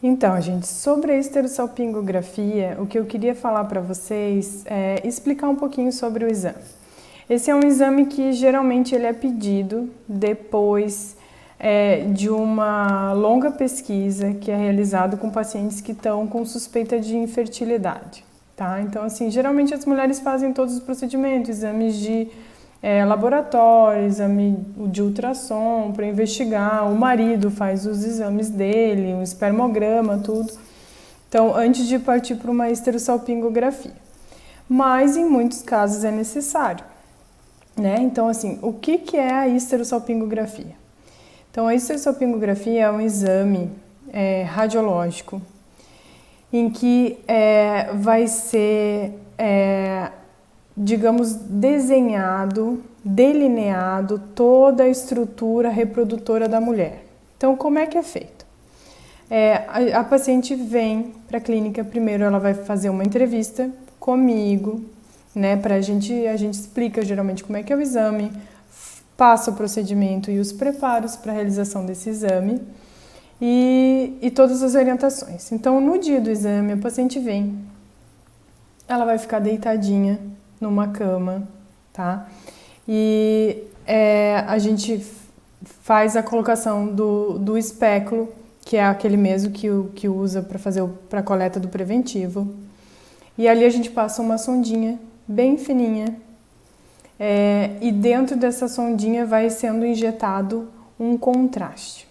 Então, gente, sobre a esterossalpingografia, o que eu queria falar para vocês é explicar um pouquinho sobre o exame. Esse é um exame que geralmente ele é pedido depois de uma longa pesquisa que é realizada com pacientes que estão com suspeita de infertilidade, tá? Então, assim, geralmente as mulheres fazem todos os procedimentos, exames de laboratório, exame de ultrassom para investigar, o marido faz os exames dele, o espermograma, tudo. Então, antes de partir para uma esterossalpingografia. Mas em muitos casos é necessário, né? Então, assim, o que é a esterossalpingografia? Então, a esterossalpingografia é um exame radiológico em que vai ser digamos, desenhado, delineado toda a estrutura reprodutora da mulher. Então, como é que é feito? A paciente vem para a clínica, primeiro ela vai fazer uma entrevista comigo, né, a gente explica geralmente como é que é o exame, passa o procedimento e os preparos para a realização desse exame e todas as orientações. Então, no dia do exame, a paciente vem, ela vai ficar deitadinha numa cama, tá? E a gente faz a colocação do espéculo, que é aquele mesmo que usa para fazer para a coleta do preventivo. E ali a gente passa uma sondinha bem fininha e dentro dessa sondinha vai sendo injetado um contraste.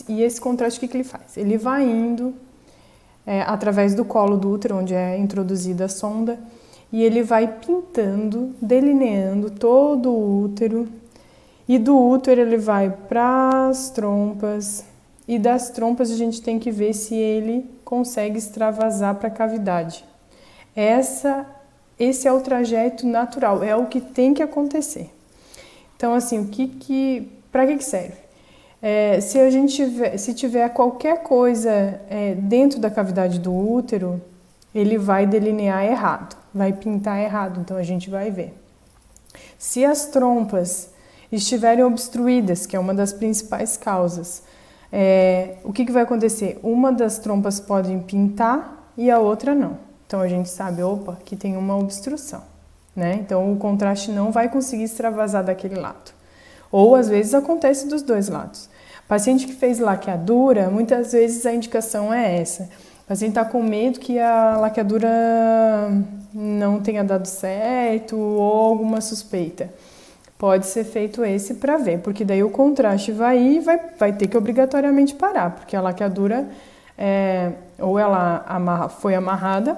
E esse contraste o que ele faz? Ele vai indo através do colo do útero, onde é introduzida a sonda, e ele vai pintando, delineando todo o útero, e do útero ele vai para as trompas, e das trompas a gente tem que ver se ele consegue extravasar para a cavidade. Esse é o trajeto natural, é o que tem que acontecer. Então, assim, para que serve? Se tiver qualquer coisa dentro da cavidade do útero, ele vai delinear errado, vai pintar errado, então a gente vai ver. Se as trompas estiverem obstruídas, que é uma das principais causas, o que vai acontecer? Uma das trompas pode pintar e a outra não. Então a gente sabe, opa, que tem uma obstrução, né? Então o contraste não vai conseguir extravasar daquele lado. Ou às vezes acontece dos dois lados. Paciente que fez laqueadura, muitas vezes a indicação é essa. O paciente está com medo que a laqueadura não tenha dado certo ou alguma suspeita. Pode ser feito esse para ver, porque daí o contraste vai ir e vai ter que obrigatoriamente parar, porque a laqueadura ou ela foi amarrada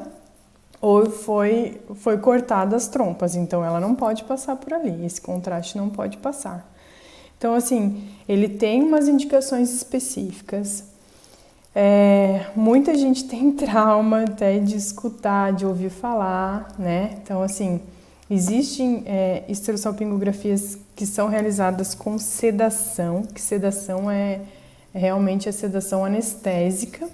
ou foi cortada as trompas, então ela não pode passar por ali, esse contraste não pode passar. Então, assim, ele tem umas indicações específicas. Muita gente tem trauma até de escutar, de ouvir falar, né? Então, assim, existem esterossalpingografias que são realizadas com sedação, que sedação é realmente a sedação anestésica.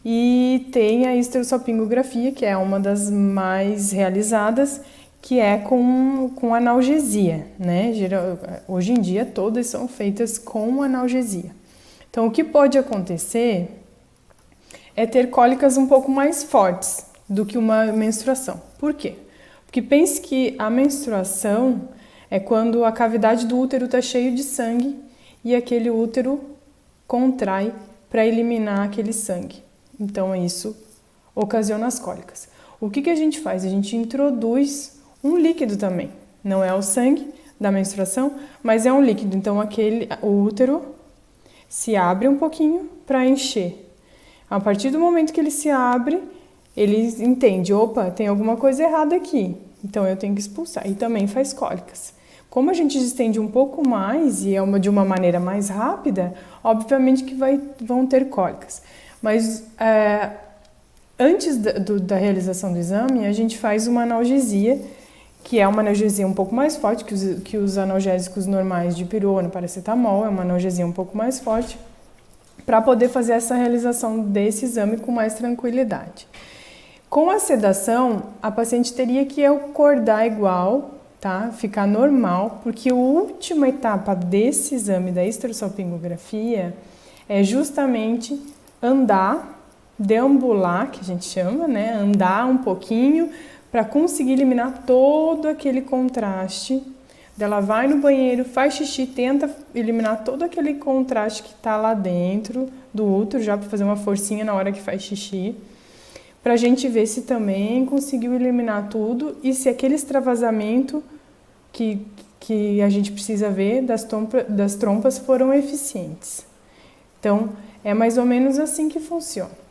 E tem a esterossalpingografia, que é uma das mais realizadas, que é com analgesia, né? Hoje em dia todas são feitas com analgesia. Então o que pode acontecer é ter cólicas um pouco mais fortes do que uma menstruação. Por quê? Porque pense que a menstruação é quando a cavidade do útero está cheio de sangue e aquele útero contrai para eliminar aquele sangue. Então isso ocasiona as cólicas. O que a gente faz? A gente introduz um líquido também, não é o sangue da menstruação, mas é um líquido, então o útero se abre um pouquinho para encher. A partir do momento que ele se abre, ele entende, opa, tem alguma coisa errada aqui, então eu tenho que expulsar, e também faz cólicas. Como a gente estende um pouco mais e de uma maneira mais rápida, obviamente que vão ter cólicas, mas antes da realização do exame, a gente faz uma analgesia, que é uma analgesia um pouco mais forte que os analgésicos normais de pirona, paracetamol, é uma analgesia um pouco mais forte, para poder fazer essa realização desse exame com mais tranquilidade. Com a sedação, a paciente teria que acordar igual, tá? Ficar normal, porque a última etapa desse exame da esterossalpingografia é justamente andar, deambular, que a gente chama, né? Andar um pouquinho para conseguir eliminar todo aquele contraste. Ela vai no banheiro, faz xixi, tenta eliminar todo aquele contraste que está lá dentro do útero, já para fazer uma forcinha na hora que faz xixi, para a gente ver se também conseguiu eliminar tudo e se aquele extravasamento que a gente precisa ver das trompas foram eficientes. Então, é mais ou menos assim que funciona.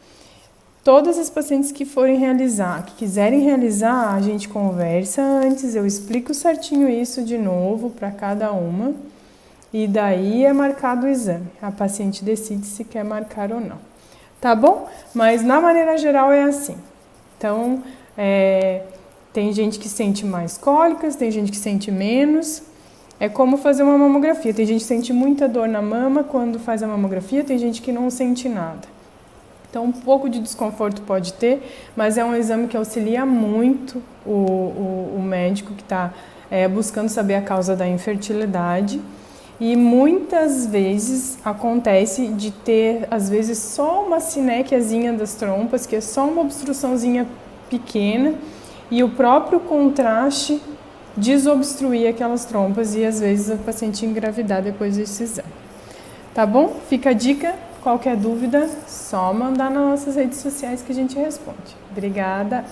Todas as pacientes que forem realizar, que quiserem realizar, a gente conversa antes, eu explico certinho isso de novo para cada uma e daí é marcado o exame. A paciente decide se quer marcar ou não. Tá bom? Mas na maneira geral é assim. Então, tem gente que sente mais cólicas, tem gente que sente menos. É como fazer uma mamografia. Tem gente que sente muita dor na mama quando faz a mamografia, tem gente que não sente nada. Então, um pouco de desconforto pode ter, mas é um exame que auxilia muito o médico que está buscando saber a causa da infertilidade. E muitas vezes acontece de ter, às vezes, só uma sinéquiazinha das trompas, que é só uma obstruçãozinha pequena, e o próprio contraste desobstruir aquelas trompas e, às vezes, a paciente engravidar depois desse exame. Tá bom? Fica a dica. Qualquer dúvida, só mandar nas nossas redes sociais que a gente responde. Obrigada!